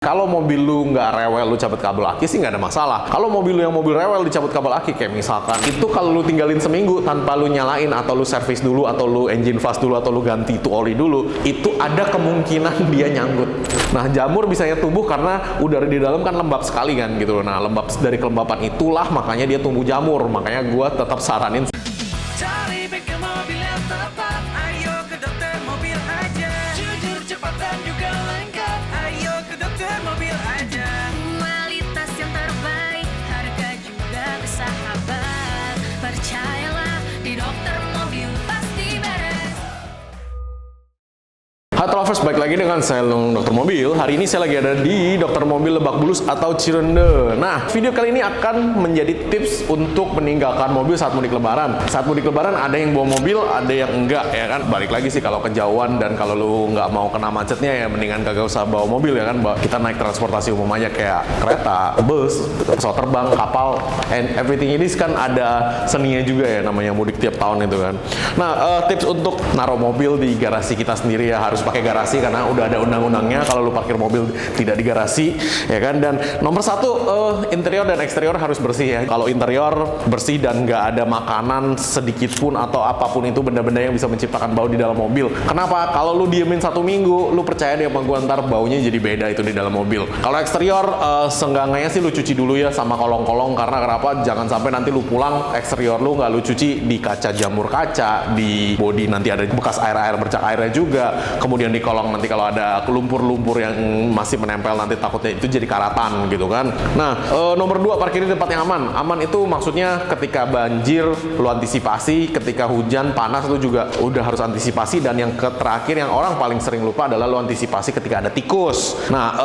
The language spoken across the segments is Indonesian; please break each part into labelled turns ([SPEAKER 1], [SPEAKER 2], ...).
[SPEAKER 1] Kalau mobil lu nggak rewel, lu cabut kabel aki sih nggak ada masalah. Kalau mobil lu yang mobil rewel dicabut kabel aki, kayak misalkan itu kalau lu tinggalin seminggu tanpa lu nyalain atau lu servis dulu atau lu engine flush dulu atau lu ganti itu oli dulu, itu ada kemungkinan dia nyangkut. Nah, jamur bisanya tumbuh karena udara di dalam kan lembab sekali kan gitu. Nah, lembab dari kelembapan itulah makanya dia tumbuh jamur. Makanya gua tetap saranin
[SPEAKER 2] cari bengkel mobil yang tepat, ayo ke dokter mobil aja. Jujur, cepat dan juga lengkap, ayo ke dokter mobil aja.
[SPEAKER 3] Kualitas yang terbaik, harga juga bersahabat. Percayalah, di dokter mobil pasti beres.
[SPEAKER 1] Halo lovers, balik lagi dengan saya Dr. Mobil. Hari ini saya lagi ada di Dr. Mobil Lebak Bulus atau Cirende. Nah, video kali ini akan menjadi tips untuk meninggalkan mobil saat mudik lebaran. Saat mudik lebaran ada yang bawa mobil, ada yang enggak ya kan. Balik lagi sih kalau kejauhan dan kalau lu nggak mau kena macetnya ya mendingan kagak usah bawa mobil ya kan. Kita naik transportasi umum aja kayak kereta, bus, pesawat terbang, kapal, and everything ini kan ada seninya juga ya namanya mudik tiap tahun itu kan. Nah, tips untuk naruh mobil di garasi kita sendiri ya harus pakai garasi karena udah ada undang-undangnya kalau lu parkir mobil tidak di garasi ya kan. Dan nomor satu, interior dan eksterior harus bersih ya. Kalau interior bersih dan nggak ada makanan sedikit pun atau apapun itu benda-benda yang bisa menciptakan bau di dalam mobil. Kenapa? Kalau lu diemin 1 minggu, lu percaya deh sama gua ntar baunya jadi beda itu di dalam mobil. Kalau eksterior, seenggaknya sih lu cuci dulu ya sama kolong-kolong karena kenapa? Jangan sampai nanti lu pulang eksterior lu nggak lu cuci di kaca jamur kaca, di bodi nanti ada bekas air-air bercak airnya juga. Kemudian di kolong nanti kalau ada lumpur-lumpur yang masih menempel nanti takutnya itu jadi karatan gitu kan. Nah, nomor 2, parkir di tempat yang aman. Aman itu maksudnya ketika banjir lu antisipasi, ketika hujan panas lu juga udah harus antisipasi, dan yang terakhir yang orang paling sering lupa adalah lu antisipasi ketika ada tikus. Nah,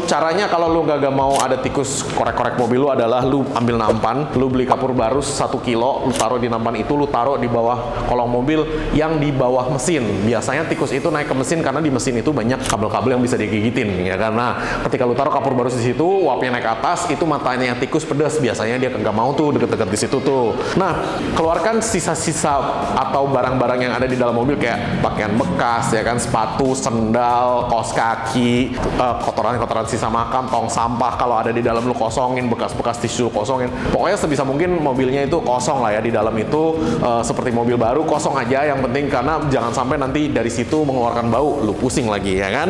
[SPEAKER 1] caranya kalau lu gak mau ada tikus korek-korek mobil lu adalah lu ambil nampan, lu beli kapur baru 1 kilo, lu taruh di nampan itu, lu taruh di bawah kolong mobil yang di bawah mesin. Biasanya tikus itu naik ke mesin karena di mesin itu banyak kabel-kabel yang bisa digigitin ya. Karena ketika lu taruh kapur baru di situ, uapnya naik ke atas, itu matanya yang tikus pedas, biasanya dia kagak mau tuh deket-deket di situ tuh. Nah, keluarkan sisa-sisa atau barang-barang yang ada di dalam mobil kayak pakaian bekas ya kan, sepatu, sendal, kaos kaki, kotoran-kotoran sisa makan, tong sampah kalau ada di dalam lu kosongin, bekas-bekas tisu kosongin. Pokoknya sebisa mungkin mobilnya itu kosong lah ya di dalam itu, seperti mobil baru kosong aja yang penting, karena jangan sampai nanti dari situ mengeluarkan bau, lu pusing lagi ya kan.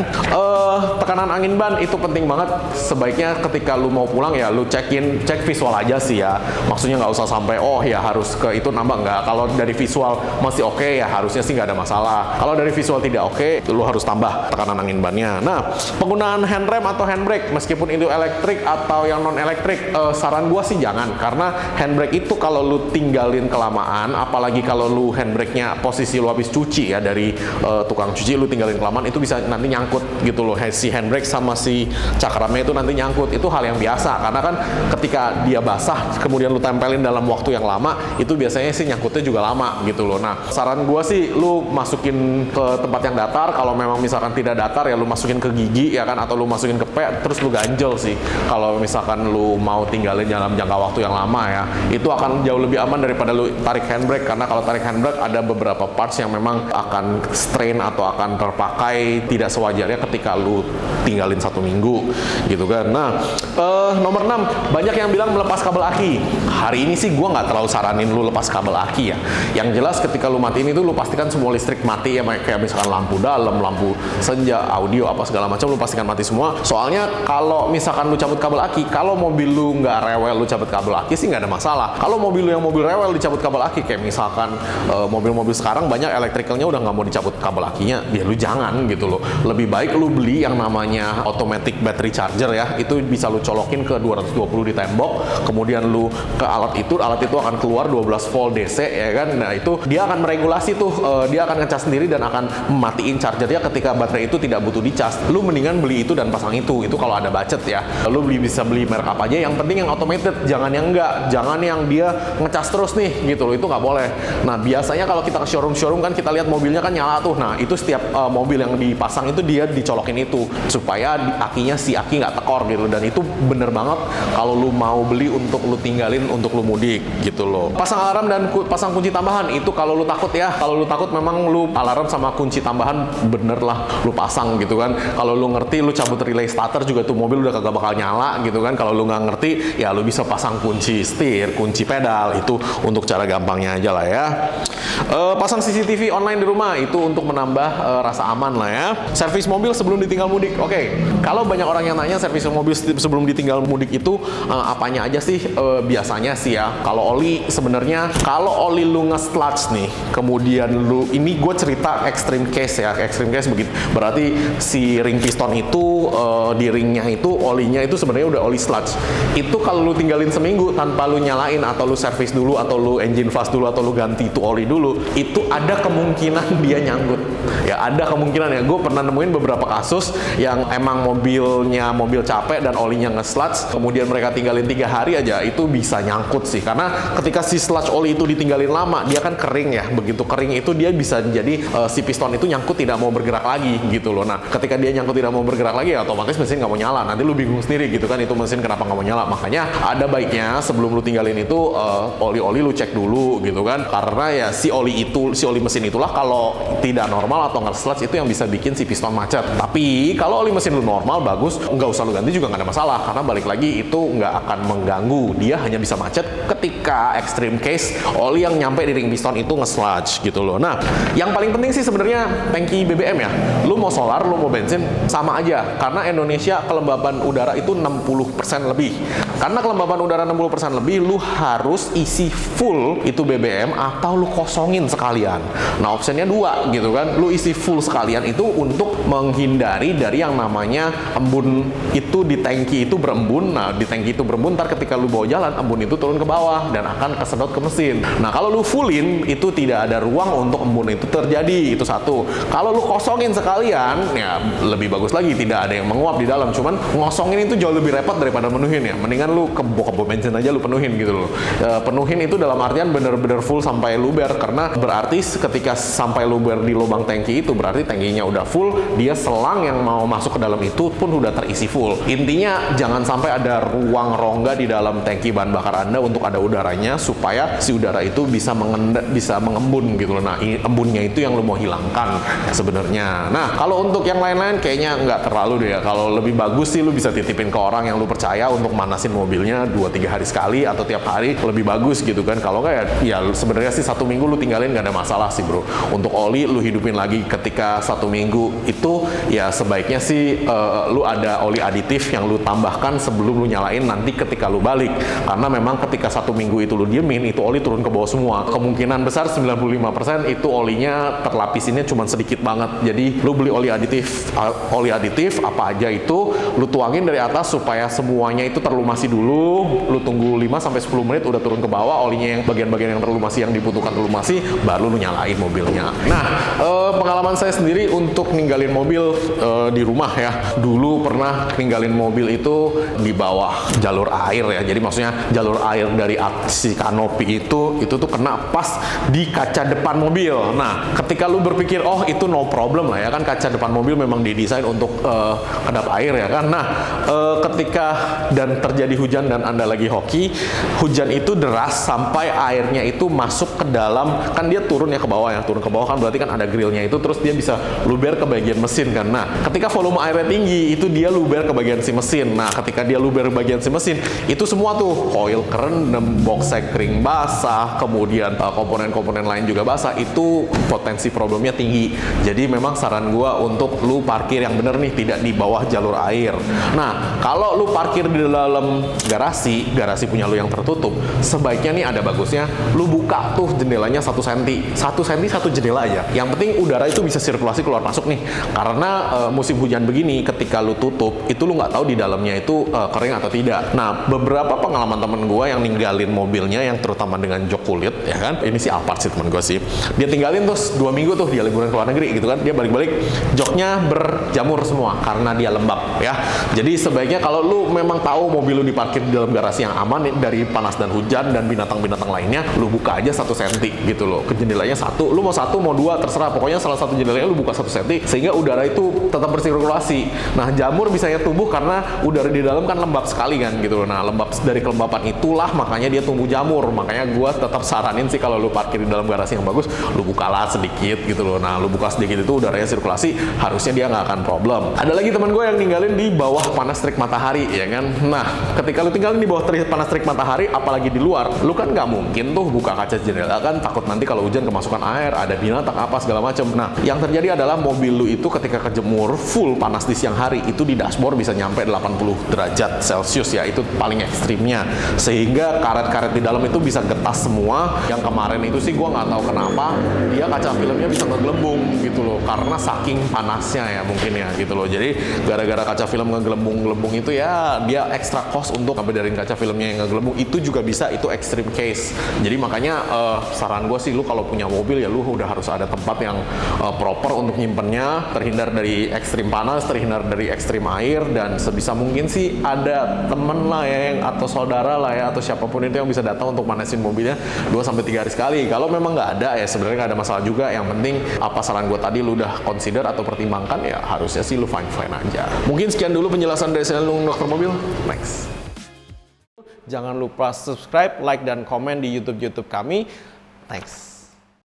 [SPEAKER 1] Tekanan angin ban itu penting banget. Sebaiknya ketika lu mau pulang ya lu cek visual aja sih ya. Maksudnya nggak usah sampai oh ya harus ke itu nambah, nggak. Kalau dari visual masih oke ya harusnya sih nggak ada masalah. Kalau dari visual tidak oke, lu harus tambah tekanan angin bannya. Nah, penggunaan handrem atau handbrake meskipun itu elektrik atau yang non elektrik, saran gua sih jangan, karena handbrake itu kalau lu tinggalin kelamaan, apalagi kalau lu handbrake-nya posisi lu habis cuci ya dari tukang cuci, lu tinggalin kelamaan itu bisa nanti nyangkut gitu loh. Si handbrake sama si cakramnya itu nanti nyangkut. Itu hal yang biasa karena kan ketika dia basah kemudian lu tempelin dalam waktu yang lama, itu biasanya sih nyangkutnya juga lama gitu loh. Nah, saran gua sih lu masukin ke tempat yang datar. Kalau memang misalkan tidak datar ya lu masukin ke gigi ya kan, atau lu masukin ke pet terus lu ganjel sih. Kalau misalkan lu mau tinggalin dalam jangka waktu yang lama ya, itu akan jauh lebih aman daripada lu tarik handbrake, karena kalau tarik handbrake ada beberapa parts yang memang akan strain atau akan terpakai tidak sewajarnya ketika lu tinggalin 1 minggu gitu kan. Nah, nomor 6, banyak yang bilang melepas kabel aki. Hari ini sih gua nggak terlalu saranin lu lepas kabel aki ya. Yang jelas ketika lu matiin itu lu pastikan semua listrik mati ya, kayak misalkan lampu dalam, lampu senja, audio apa segala macam lu pastikan mati semua. Soalnya kalau misalkan lu cabut kabel aki, kalau mobil lu nggak rewel lu cabut kabel aki sih nggak ada masalah. Kalau mobil lu yang mobil rewel dicabut kabel aki, kayak misalkan mobil-mobil sekarang banyak elektrikalnya udah nggak mau dicabut kabel akinya, ya lu jangan gitu loh. Lebih baik lu beli yang namanya automatic battery charger ya, itu bisa lu colokin ke 220 di tembok, kemudian lu ke alat itu akan keluar 12 volt DC ya kan. Nah, itu dia akan meregulasi tuh, dia akan ngecas sendiri dan akan matiin chargernya ketika baterai itu tidak butuh dicas. Lu mendingan beli itu dan pasang itu kalau ada budget ya. Lu bisa beli merek apa aja, yang penting yang automated, jangan yang enggak, jangan yang dia ngecas terus nih gitu loh, itu nggak boleh. Nah, biasanya kalau kita ke showroom kan kita lihat mobilnya kan nyala tuh. Nah, itu setiap mobil yang dipasang itu dia dicolokin itu supaya akinya si aki nggak tekor gitu, dan itu bener banget kalau lu mau beli untuk lu tinggalin untuk lu mudik gitu loh. Pasang alarm dan pasang kunci tambahan itu kalau lu takut ya, kalau lu takut memang lu alarm sama kunci tambahan bener lah lu pasang gitu kan. Kalau lu ngerti lu cabut relay starter juga tuh mobil udah kagak bakal nyala gitu kan. Kalau lu nggak ngerti ya lu bisa pasang kunci setir, kunci pedal, itu untuk cara gampangnya aja lah ya. Pasang CCTV online di rumah itu untuk menambah rasa aman lah ya. Servis mobil sebelum ditinggal mudik. Oke, kalau banyak orang yang nanya servis mobil sebelum ditinggal mudik itu apanya aja sih? Biasanya sih ya, kalau oli sebenarnya kalau oli lu nge-sludge nih, kemudian lu, ini gue cerita extreme case ya, extreme case begitu. Berarti si ring piston itu di ringnya itu olinya itu sebenarnya udah oli sludge. Itu kalau lu tinggalin seminggu tanpa lu nyalain atau lu servis dulu atau lu engine flush dulu atau lu ganti itu oli dulu, itu ada kemungkinan dia nyangkut. Ya ada kemungkinan ya. Gue pernah nemuin beberapa kasus yang emang mobilnya mobil capek dan olinya nge-sludge, kemudian mereka tinggalin 3 hari aja itu bisa nyangkut sih. Karena ketika si sludge oli itu ditinggalin lama, dia kan kering ya. Begitu kering itu dia bisa jadi si piston itu nyangkut tidak mau bergerak lagi gitu loh. Nah ketika dia nyangkut tidak mau bergerak lagi ya otomatis mesin nggak mau nyala. Nanti lu bingung sendiri gitu kan, itu mesin kenapa nggak mau nyala. Makanya ada baiknya sebelum lu tinggalin itu oli-oli lu cek dulu gitu kan. Karena ya si oli mesin itulah kalau tidak normal atau nge-sludge itu yang bisa bikin si piston macet. Tapi kalau oli mesin lu normal bagus, nggak usah lu ganti juga nggak ada masalah, karena balik lagi itu nggak akan mengganggu. Dia hanya bisa macet ketika extreme case oli yang nyampe di ring piston itu nge-sludge gitu loh. Nah yang paling penting sih sebenarnya tangki BBM ya. Lu mau solar, lu mau bensin sama aja, karena Indonesia kelembaban udara itu 60% lebih. Karena kelembaban udara 60% lebih, lu harus isi full itu BBM atau lu kosongin sekalian. Nah optionnya 2 gitu kan, lu isi full sekalian itu untuk menghindari dari yang namanya embun itu di tangki itu berembun. Nah di tangki itu berembun, ntar ketika lu bawa jalan embun itu turun ke bawah dan akan kesedot ke mesin. Nah kalau lu fullin itu tidak ada ruang untuk embun itu terjadi, itu satu. Kalau lu kosongin sekalian ya lebih bagus lagi, tidak ada yang menguap di dalam. Cuman ngosongin itu jauh lebih repot daripada menuhin ya. Mendingan lu kebo bensin aja lu penuhin gitu loh. Penuhin itu dalam artian bener-bener full sampai luber, karena berarti ketika sampai luber di lubang tangki itu berarti tangkinya udah full, dia selang yang mau masuk ke dalam itu pun udah terisi full. Intinya jangan sampai ada ruang rongga di dalam tangki bahan bakar Anda untuk ada udaranya, supaya si udara itu bisa mengembun gitu loh. Nah embunnya itu yang lu mau hilangkan sebenarnya. Nah kalau untuk yang lain-lain kayaknya nggak terlalu deh ya. Kalau lebih bagus sih lu bisa titipin ke orang yang lu percaya untuk manasin mobilnya 2-3 hari sekali atau tiap hari, lebih bagus gitu kan. Kalau nggak ya sebenarnya sih 1 minggu lu tinggalin nggak ada masalah sih bro. Untuk oli lu hidupin lagi ketika 1 minggu itu ya sebaiknya sih lu ada oli aditif yang lu tambahkan sebelum lu nyalain nanti ketika lu balik. Karena memang ketika 1 minggu itu lu diemin, itu oli turun ke bawah semua. Kemungkinan besar 95% itu olinya terlapisinnya cuma sedikit banget. Jadi lu beli oli aditif apa aja itu lu tuangin dari atas supaya semuanya itu terlumasi dulu. Lu tunggu 5-10 menit udah turun ke bawah olinya, yang bagian-bagian yang terlumasi yang dibutuhkan terlumasi, baru lu nyalain mobilnya. Nah pengalaman saya sendiri untuk ninggalin mobil di rumah ya, dulu pernah ninggalin mobil itu di bawah jalur air ya. Jadi maksudnya jalur air dari si kanopi itu tuh kena pas di kaca depan mobil. Nah ketika lu berpikir oh itu no problem lah ya kan, kaca depan mobil memang didesain untuk kedap air ya kan. Nah ketika dan terjadi hujan dan Anda lagi hoki, hujan itu deras sampai airnya itu masuk ke dalam, kan dia turun ya ke bawah ya, turun ke bawah kan berarti kan ada grillnya itu, terus dia bisa luber ke bagian mesin kan. Nah ketika volume airnya tinggi itu dia luber ke bagian si mesin. Nah ketika dia luber ke bagian si mesin itu semua tuh coil kerendam, box sekring basah, kemudian komponen-komponen lain juga basah, itu potensi problemnya tinggi. Jadi memang saran gua untuk lu parkir yang bener nih, tidak di bawah jalur air. Nah kalau lu parkir di dalam garasi punya lu yang tertutup, sebaiknya nih ada bagusnya lu buka tuh jendelanya 1 cm, 1 cm 1 jendela aja. Yang penting udara itu bisa sirkulasi keluar masuk nih. Karena musim hujan begini ketika lu tutup itu lu nggak tahu di dalamnya itu kering atau tidak. Nah beberapa pengalaman temen gue yang ninggalin mobilnya yang terutama dengan jok kulit ya kan, ini sih Alphard sih temen gue sih, dia tinggalin terus 2 minggu tuh dia liburan ke luar negeri gitu kan, dia balik-balik joknya berjamur semua karena dia lembab ya. Jadi sebaiknya kalau lu memang tahu mobil lu diparkir di dalam garasi yang aman dari panas dan hujan dan binatang-binatang lainnya, lu buka aja 1 senti gitu loh. Ke jendelanya 1, lu mau 1 mau 2 terserah, pokoknya salah satu jendelanya lu buka 1 senti sehingga udara itu tetap bersirkulasi. Nah, jamur bisa ya tumbuh karena udara di dalam kan lembab sekali kan gitu loh. Nah, lembab dari kelembapan itulah makanya dia tumbuh jamur. Makanya gua tetap saranin sih kalau lu parkir di dalam garasi yang bagus, lu bukalah sedikit gitu loh. Nah, lu buka sedikit itu udaranya sirkulasi, harusnya dia nggak akan problem. Ada lagi teman gue yang ninggalin di bawah panas terik matahari, ya kan? Nah, ketika lu tinggalin di bawah panas terik matahari, apalagi di luar, lu kan nggak mungkin tuh buka kaca jendela kan, takut nanti kalau hujan kemasukan air, ada binatang apa segala macam. Nah, yang terjadi adalah mobil lu itu ketika kejemur full panas di siang hari, itu di dashboard bisa nyampe 80 derajat Celcius ya, itu paling ekstrimnya. Sehingga karet-karet di dalam itu bisa getas semua. Yang kemarin itu sih gua nggak tahu kenapa dia kaca filmnya bisa ngegelembung gitu loh, karena saking panasnya ya mungkin ya gitu loh. Jadi gara-gara kaca film ngegelembung-gelembung itu ya dia extra cost untuk ngebedarin kaca filmnya yang ngegelembung, itu juga bisa, itu extreme case. Jadi makanya saran gue sih, lu kalau punya mobil ya lu udah harus ada tempat yang proper untuk nyimpennya, terhindar dari ekstrim panas, terhindar dari ekstrim air, dan sebisa mungkin sih ada temen lah ya yang, atau saudara lah ya, atau siapapun itu yang bisa datang untuk manasin mobilnya 2-3 hari sekali. Kalau memang nggak ada ya sebenarnya nggak ada masalah juga. Yang penting apa saran gue tadi lu udah consider atau pertimbangkan, ya harusnya sih lu fine-fine aja. Mungkin sekian dulu penjelasan dari saya Dokter Mobil. Next. Jangan lupa subscribe, like, dan komen di YouTube kami. Thanks.